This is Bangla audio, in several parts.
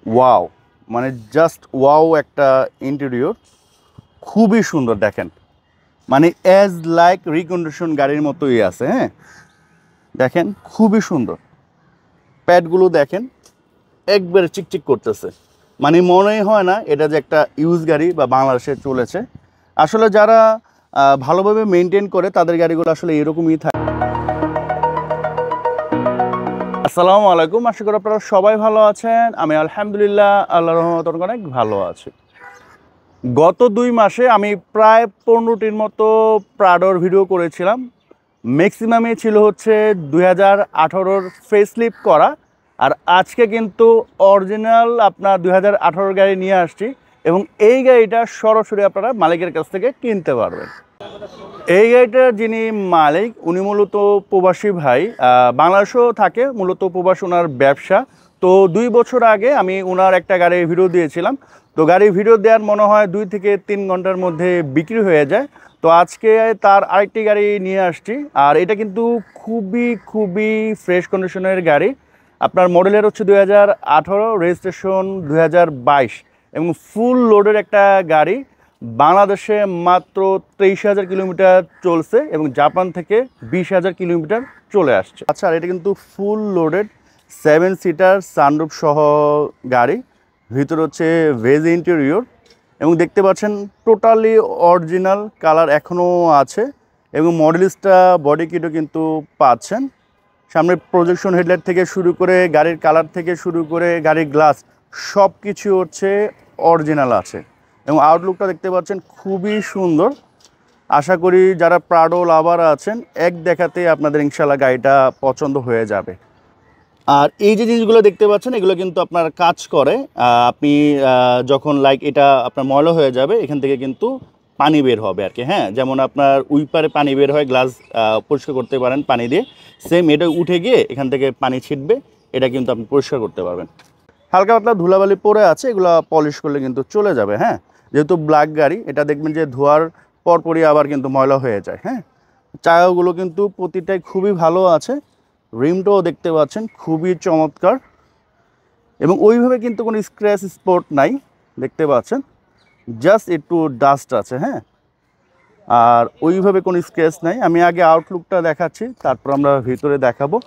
ওয়াও, মানে জাস্ট ওয়াও একটা ইন্টেরিয়র, খুবই সুন্দর দেখেন। মানে অ্যাজ লাইক রিকন্ডিশন গাড়ির মতোই আছে। হ্যাঁ, দেখেন খুবই সুন্দর। প্যাডগুলো দেখেন একবারে চিকচিক করতেছে, মানে মনেই হয় না এটা যে একটা ইউজ গাড়ি বা বাংলাদেশে চলেছে। আসলে যারা ভালোভাবে মেনটেন করে তাদের গাড়িগুলো আসলে এরকমই থাকে। আসসালামু আলাইকুম, আশা করি আপনারা সবাই ভালো আছেন। আমি আলহামদুলিল্লাহ আল্লাহর রহমতে অনেক ভালো আছি। গত 2 মাসে আমি প্রায় 15টির মতো প্রাডোর ভিডিও করেছিলাম। ম্যাক্সিমামই ছিল হচ্ছে 2018-র ফেসলিফট করা। আর আজকে কিন্তু অরিজিনাল আপনার 2018 গাড়ি নিয়ে আসছি, এবং এই গাড়িটা সরাসরি আপনারা মালিকের কাছ থেকে কিনতে পারবেন। এই গাড়িটার যিনি মালিক উনি মূলত প্রবাসী ভাই, বাংলাদেশেও থাকে, মূলত প্রবাসী ওনার ব্যবসা। তো 2 বছর আগে আমি ওনার একটা গাড়ির ভিডিও দিয়েছিলাম। তো গাড়ির ভিডিও দেওয়ার মনে হয় 2 থেকে 3 ঘন্টার মধ্যে বিক্রি হয়ে যায়। তো আজকে তার আরেকটি গাড়ি নিয়ে আসছি, আর এটা কিন্তু খুবই খুবই ফ্রেশ কন্ডিশনের গাড়ি। আপনার মডেলের হচ্ছে 2018, রেজিস্ট্রেশন 2022, এবং ফুল লোডের একটা গাড়ি। বাংলাদেশে মাত্র 23,000 কিলোমিটার চলছে, এবং জাপান থেকে 20,000 কিলোমিটার চলে আসছে। আচ্ছা, আর এটা কিন্তু ফুল লোডেড 7 সিটার সানরুফ সহ গাড়ি। ভিতর হচ্ছে ভেজ ইন্টেরিয়র, এবং দেখতে পাচ্ছেন টোটালি অরিজিনাল কালার এখনও আছে, এবং মডেলিস্টটা বডি কিটও কিন্তু পাচ্ছেন। সামনে প্রজেকশন হেডলাইট থেকে শুরু করে গাড়ির কালার থেকে শুরু করে গাড়ির গ্লাস সব কিছু হচ্ছে অরিজিনাল আছে, এবং আউটলুকটা দেখতে পাচ্ছেন খুবই সুন্দর। আশা করি যারা প্রাডো লাভার আছেন এক দেখাতে আপনাদের ইনশাল্লাহ গাড়িটা পছন্দ হয়ে যাবে। আর এই যে জিনিসগুলো দেখতে পাচ্ছেন এগুলো কিন্তু আপনার কাজ করে। আপনি যখন লাইক এটা আপনার ময়লা হয়ে যাবে, এখান থেকে কিন্তু পানি বের হবে আর কি। হ্যাঁ, যেমন আপনার উইপারে পানি বের হয়, গ্লাস পরিষ্কার করতে পারেন পানি দিয়ে, সেম এটা উঠে গিয়ে এখান থেকে পানি ছিটবে, এটা কিন্তু আপনি পরিষ্কার করতে পারবেন। হালকা পাতলা ধুলাবালি পড়ে আছে, এগুলো পলিশ করলে কিন্তু চলে যাবে। হ্যাঁ, যেহেতু ব্ল্যাক গাড়ি, এটা দেখবেন যে ধোয়ার পরপরই আবার কিন্তু ময়লা হয়ে যায়। হ্যাঁ, চাকাগুলো কিন্তু প্রতিটাই খুবই ভালো আছে। রিমটাও দেখতে পাচ্ছেন খুবই চমৎকার, এবং ওইভাবে কিন্তু কোনো স্ক্র্যাচ স্পট নাই, দেখতে পাচ্ছেন জাস্ট একটু ডাস্ট আছে। হ্যাঁ, আর ওইভাবে কোনো স্ক্র্যাচ নাই। আমি আগে আউটলুকটা দেখাচ্ছি, তারপর আমরা ভিতরে দেখাবো।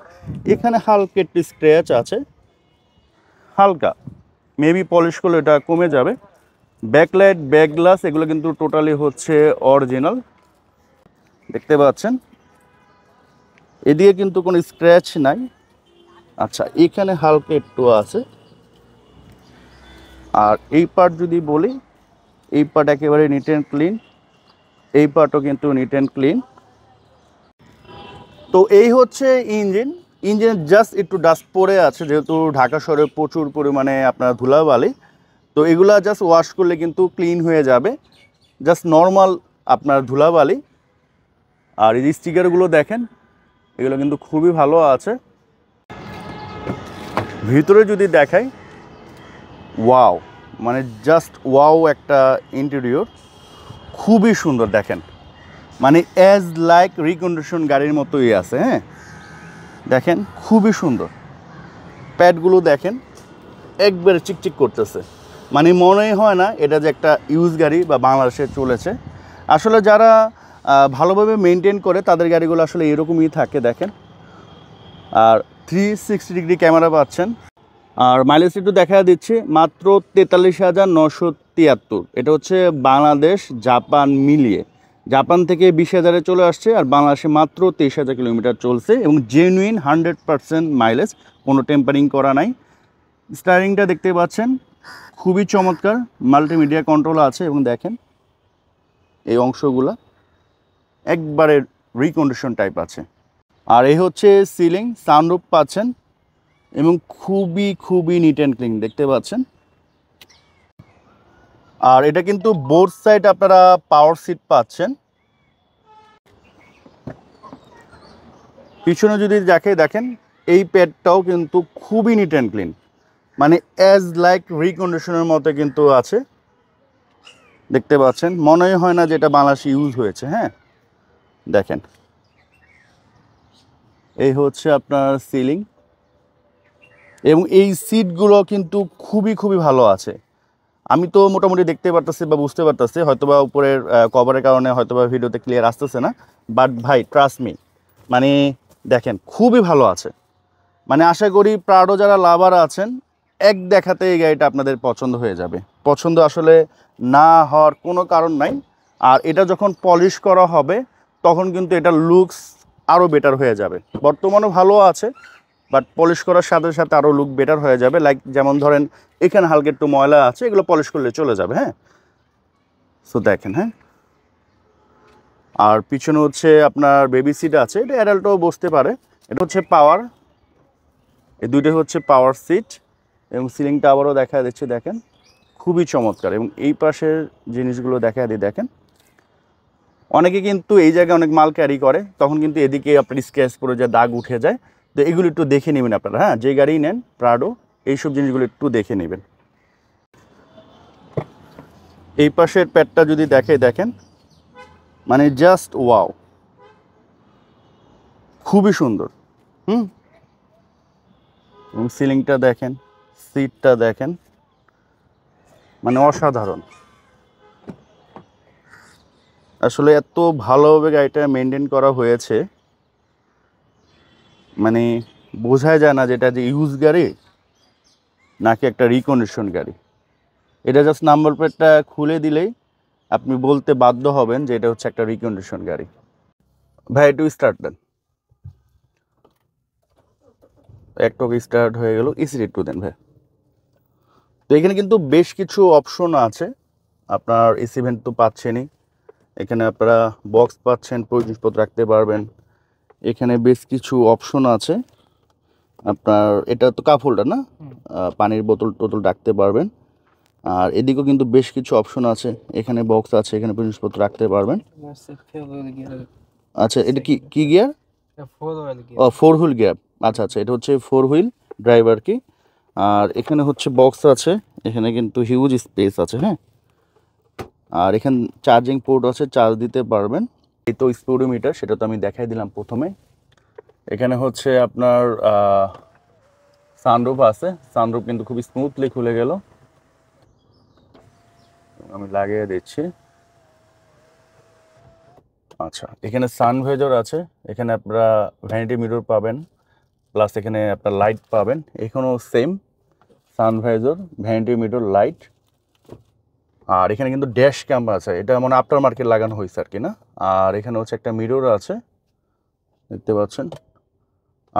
এখানে হালকা একটু স্ক্র্যাচ আছে, হালকা, মেবি পলিশ করলে এটা কমে যাবে। ব্যাকলাইট, ব্যাক গ্লাস এগুলো কিন্তু টোটালি হচ্ছে অরিজিনাল, দেখতে পাচ্ছেন। এদিকে কিন্তু কোনো স্ক্র্যাচ নাই। আচ্ছা, এখানে হালকা একটু আছে। আর এই পার্ট যদি বলি, এই পার্ট একেবারে নিট অ্যান্ড ক্লিন, এই পার্টও কিন্তু নিট অ্যান্ড ক্লিন। তো এই হচ্ছে ইঞ্জিনের জাস্ট একটু ডাস্ট পড়ে আছে, যেহেতু ঢাকা শহরে প্রচুর পরিমাণে আপনার ধুলাবালি। তো এগুলা জাস্ট ওয়াশ করলে কিন্তু ক্লিন হয়ে যাবে, জাস্ট নর্মাল আপনার ধুলাবালি। আর এই স্টিকারগুলো দেখেন, এগুলো কিন্তু খুবই ভালো আছে। ভিতরে যদি দেখাই, ওয়াও, মানে জাস্ট ওয়াও একটা ইন্টেরিয়র, খুবই সুন্দর দেখেন। মানে অ্যাজ লাইক রিকন্ডিশন গাড়ির মতোই আছে। হ্যাঁ, দেখেন খুবই সুন্দর। প্যাডগুলো দেখেন একবারে চিকচিক করতেছে, মানে মনেই হয় না এটা যে একটা ইউজ গাড়ি বা বাংলাদেশে চলেছে। আসলে যারা ভালোভাবে মেনটেন করে তাদের গাড়িগুলো আসলে এরকমই থাকে দেখেন। আর 360 ডিগ্রি ক্যামেরা পাচ্ছেন। আর মাইলেজ একটু দেখা দিচ্ছি, মাত্র 43,973। এটা হচ্ছে বাংলাদেশ জাপান মিলিয়ে। জাপান থেকে 20,000-এ চলে আসছে, আর বাংলাদেশে মাত্র 23,000 কিলোমিটার চলছে, এবং জেনুইন 100% মাইলেজ, কোনো টেম্পারিং করা নাই। স্টারিংটা দেখতে পাচ্ছেন খুবই চমৎকার, মাল্টিমিডিয়া কন্ট্রোল আছে, এবং দেখেন এই অংশগুলো একবারে রিকন্ডিশন টাইপ আছে। আর এই হচ্ছে সিলিং, সানরুফ পাচ্ছেন, এবং খুবই খুবই নিট অ্যান্ড ক্লিন দেখতে পাচ্ছেন। আর এটা কিন্তু বোথ সাইড আপনারা পাওয়ার সিট পাচ্ছেন। পিছনে যদি দেখেন, এই প্যাডটাও কিন্তু খুবই নিট অ্যান্ড ক্লিন, মানে অ্যাজ লাইক রিকন্ডিশনের মতো কিন্তু আছে, দেখতে পাচ্ছেন। মনেই হয় না যে এটা বাংলাদেশে ইউজ হয়েছে। হ্যাঁ, দেখেন এই হচ্ছে আপনার সিলিং, এবং এই সিটগুলো কিন্তু খুবই ভালো আছে। আমি তো মোটামুটি দেখতে পারতেছি বা বুঝতে পারতেছি, হয়তোবা উপরের কভারের কারণে হয়তোবা ভিডিওতে ক্লিয়ার আসতেছে না, বাট ভাই ট্রাস্ট মি, মানে দেখেন খুবই ভালো আছে। মানে আশা করি প্রাডো যারা লাভার আছেন এক দেখাতে এই গাড়িটা আপনাদের পছন্দ হয়ে যাবে। পছন্দ আসলে না হওয়ার কোনো কারণ নাই। আর এটা যখন পলিশ করা হবে তখন কিন্তু এটা লুকস আরও বেটার হয়ে যাবে। বর্তমানে ভালো আছে, বাট পলিশ করার সাথে সাথে আরও লুক বেটার হয়ে যাবে। লাইক যেমন ধরেন এখানে হালকা একটু ময়লা আছে, এগুলো পলিশ করলে চলে যাবে। হ্যাঁ, সো দেখেন। হ্যাঁ, আর পিছনে হচ্ছে আপনার বেবি সিট আছে, এটা অ্যাডাল্টও বসতে পারে। এটা হচ্ছে পাওয়ার, এই দুইটাই হচ্ছে পাওয়ার সিট। এবং সিলিংটা আবারও দেখা দিচ্ছে, দেখেন খুবই চমৎকার। এবং এই পাশের জিনিসগুলো দেখা দিই, দেখেন অনেকে কিন্তু এই জায়গায় অনেক মাল ক্যারি করে, তখন কিন্তু এদিকে আপনার স্ক্র্যাচ পড়ে যায়, দাগ উঠে যায়। তো এগুলো একটু দেখে নেবেন আপনারা। হ্যাঁ, যে গাড়ি নেন প্রাডো এইসব জিনিসগুলো একটু দেখে নেবেন। এই পাশের প্যাডটা যদি দেখেন, মানে জাস্ট ওয়াও, খুবই সুন্দর। এবং সিলিংটা দেখেন, সিটটা দেখেন, মানে অসাধারণ। আসলে এত ভালোভাবে গাড়িটা মেনটেন করা হয়েছে, মানে বোঝাই যায় না যেটা যে ইউজ গাড়ি নাকি একটা রিকন্ডিশন গাড়ি। এটা জাস্ট নাম্বার প্লেটটা খুলে দিলেই আপনি বলতে বাধ্য হবেন যে এটা হচ্ছে একটা রিকন্ডিশন গাড়ি। ভাই একটু স্টার্ট দেন, একটু স্টার্ট হয়ে গেল, ইসি একটু দেন ভাই। তো এখানে কিন্তু বেশ কিছু অপশন আছে। আপনার এসি ভেন্ট তো পাচ্ছেনই, এখানে আপনারা বক্স পাচ্ছেন, প্রয়োজনপত্র রাখতে পারবেন। এখানে বেশ কিছু অপশন আছে আপনার, এটা তো কাপ হোল্ডার না, পানির বোতল টোতল রাখতে পারবেন। আর এদিকেও কিন্তু বেশ কিছু অপশন আছে, এখানে বক্স আছে, এখানে প্রয়োজনপত্র রাখতে পারবেন। আচ্ছা, এটা কি গিয়ার? ও, 4 হুইল গিয়ার। আচ্ছা, এটা হচ্ছে 4 হুইল ড্রাইভ আর কি। আর এখানে হচ্ছে বক্স আছে, এখানে কিন্তু হিউজ স্পেস আছে। হ্যাঁ, আর এখানে চার্জিং পোর্ট আছে, চার্জ দিতে পারবেন। এই তো স্পিডোমিটার, সেটা তো আমি দেখাই দিলাম প্রথমে। এখানে হচ্ছে আপনার সানরুফ আছে, সানরুফ কিন্তু খুবই স্মুথলি খুলে গেল। আমি লাগিয়ে দিচ্ছি। আচ্ছা, এখানে সানভাইজার আছে, এখানে আপনারা ভ্যানিটি মিরর পাবেন, প্লাস এখানে আপনার লাইট পাবেন। এখানেও same sun visor, vanity mirror, light. আর এখানে কিন্তু ড্যাশ ক্যাম আছে, এটা মানে আফটার মার্কেট লাগানো হয়েছে আর কি না। আর এখানে হচ্ছে একটা মিরর আছে, দেখতে পাচ্ছেন।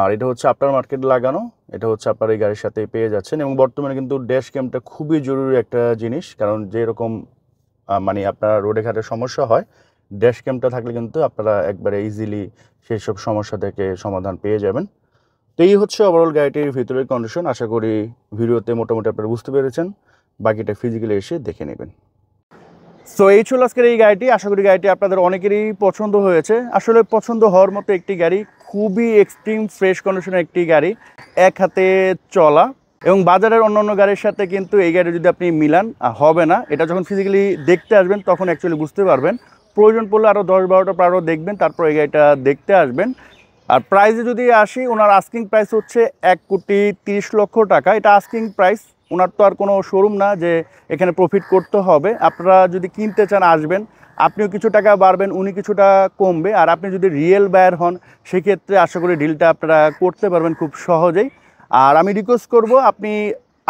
আর এটা হচ্ছে আফটার মার্কেট লাগানো, এটা হচ্ছে আপনার এই গাড়ির সাথে পেয়ে যাচ্ছেন। এবং বর্তমানে কিন্তু ড্যাশ ক্যামটা খুবই জরুরি একটা জিনিস, কারণ যেরকম মানে আপনার রোডে ঘাটে সমস্যা হয়, ড্যাশ ক্যামটা থাকলে কিন্তু আপনারা একবারে ইজিলি সেই সব সমস্যা থেকে সমাধান পেয়ে যাবেন। তো এই হচ্ছে ওভারঅল গাড়িটির ভিতরের কন্ডিশন। আশা করি ভিডিওতে মোটামুটি আপনারা বুঝতে পেরেছেন, বাকিটা ফিজিক্যালি এসে দেখে নেবেন। সো এই ছিল আজকের এই গাড়িটি। আশা করি গাড়িটি আপনাদের অনেকেরই পছন্দ হয়েছে। আসলে পছন্দ হওয়ার মতো একটি গাড়ি, খুবই এক্সট্রিম ফ্রেশ কন্ডিশনের একটি গাড়ি, এক হাতে চলা। এবং বাজারের অন্যান্য গাড়ির সাথে কিন্তু এই গাড়ি যদি আপনি মিলান হবে না। এটা যখন ফিজিক্যালি দেখতে আসবেন তখন অ্যাকচুয়ালি বুঝতে পারবেন। প্রয়োজন পড়লে আরও 10-12টা প্রারও দেখবেন, তারপর এই গাড়িটা দেখতে আসবেন। আর প্রাইসে যদি আসি, ওনার আস্কিং প্রাইস হচ্ছে 1,30,00,000 টাকা। এটা আস্কিং প্রাইস, ওনার তো আর কোনো শোরুম না যে এখানে প্রফিট করতে হবে। আপনারা যদি কিনতে চান আসবেন, আপনিও কিছু টাকা বাড়বেন, উনি কিছুটা কমবে। আর আপনি যদি রিয়েল বায়ার হন, সেক্ষেত্রে আশা করি ডিলটা আপনারা করতে পারবেন খুব সহজেই। আর আমি রিকোয়েস্ট করব, আপনি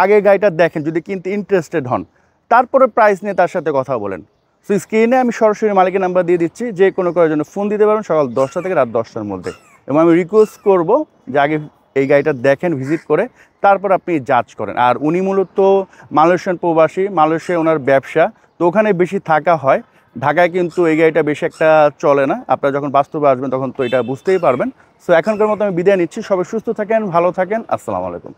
আগে গাড়িটা দেখেন, যদি কিনতে ইন্টারেস্টেড হন, তারপরে প্রাইস নিয়ে তার সাথে কথা বলেন। সো স্ক্রিনে আমি সরাসরি মালিকের নাম্বার দিয়ে দিচ্ছি, যে কোনো করার জন্য ফোন দিতে পারবেন সকাল 10টা থেকে রাত 10টার মধ্যে। এবং আমি রিকোয়েস্ট করব যে আগে এই গাড়িটা দেখেন, ভিজিট করে তারপর আপনি জাজ করেন। আর উনি মূলত মালয়েশিয়ান প্রবাসী, মালয়েশিয়া ওনার ব্যবসা, তো ওখানে বেশি থাকা হয়। ঢাকায় কিন্তু এই গাড়িটা বেশি একটা চলে না। আপনারা যখন বাস্তবে আসবেন তখন তো এটা বুঝতেই পারবেন। সো এখনকার মতো আমি বিদায় নিচ্ছি। সবাই সুস্থ থাকেন, ভালো থাকেন। আসসালামু আলাইকুম।